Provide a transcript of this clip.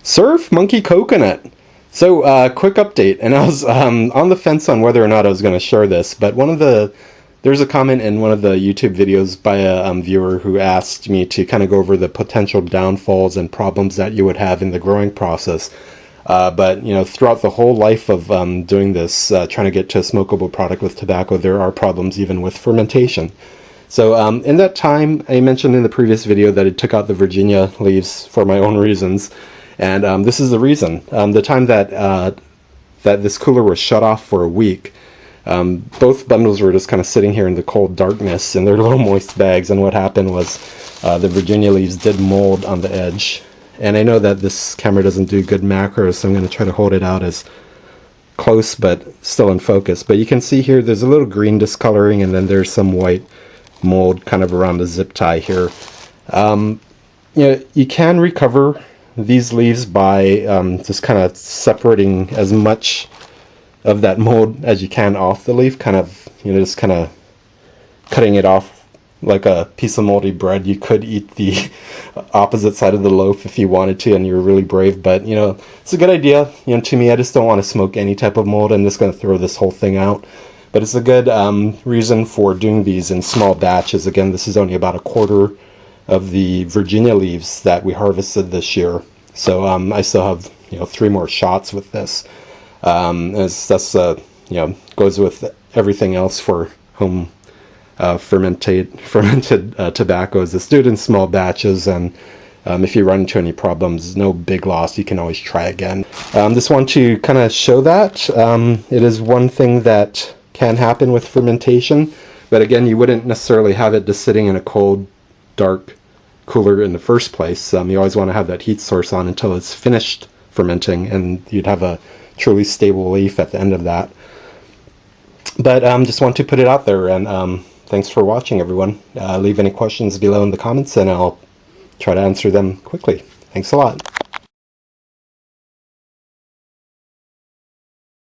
Surf Monkey Coconut. So, quick update, and I was on the fence on whether or not I was going to share this, but there's a comment in one of the YouTube videos by a viewer who asked me to kind of go over the potential downfalls and problems that you would have in the growing process. But, throughout the whole life of doing this, trying to get to a smokable product with tobacco, there are problems even with fermentation. So in that time, I mentioned in the previous video that I took out the Virginia leaves for my own reasons. And this is the reason. The time that this cooler was shut off for a week, both bundles were just kind of sitting here in the cold darkness in their little moist bags. And what happened was the Virginia leaves did mold on the edge. And I know that this camera doesn't do good macros, so I'm going to try to hold it out as close but still in focus. But you can see here there's a little green discoloring, and then there's some white mold kind of around the zip tie here. You can recover these leaves by just kind of separating as much of that mold as you can off the leaf, just kind of cutting it off like a piece of moldy bread. You could eat the opposite side of the loaf if you wanted to and you're really brave, but it's a good idea. To me, I just don't want to smoke any type of mold. I'm just going to throw this whole thing out. But it's a good reason for doing these in small batches. Again, this is only about a quarter of the Virginia leaves that we harvested this year. So I still have 3 more shots with this. That's goes with everything else for home fermented tobaccos. It's done in small batches, and if you run into any problems, no big loss. You can always try again. Just want to kind of show that it is one thing that can happen with fermentation, but again, you wouldn't necessarily have it just sitting in a cold, dark cooler in the first place. You always want to have that heat source on until it's finished fermenting, and you'd have a truly stable leaf at the end of that. But just want to put it out there, and thanks for watching, everyone. Leave any questions below in the comments, and I'll try to answer them quickly. Thanks a lot.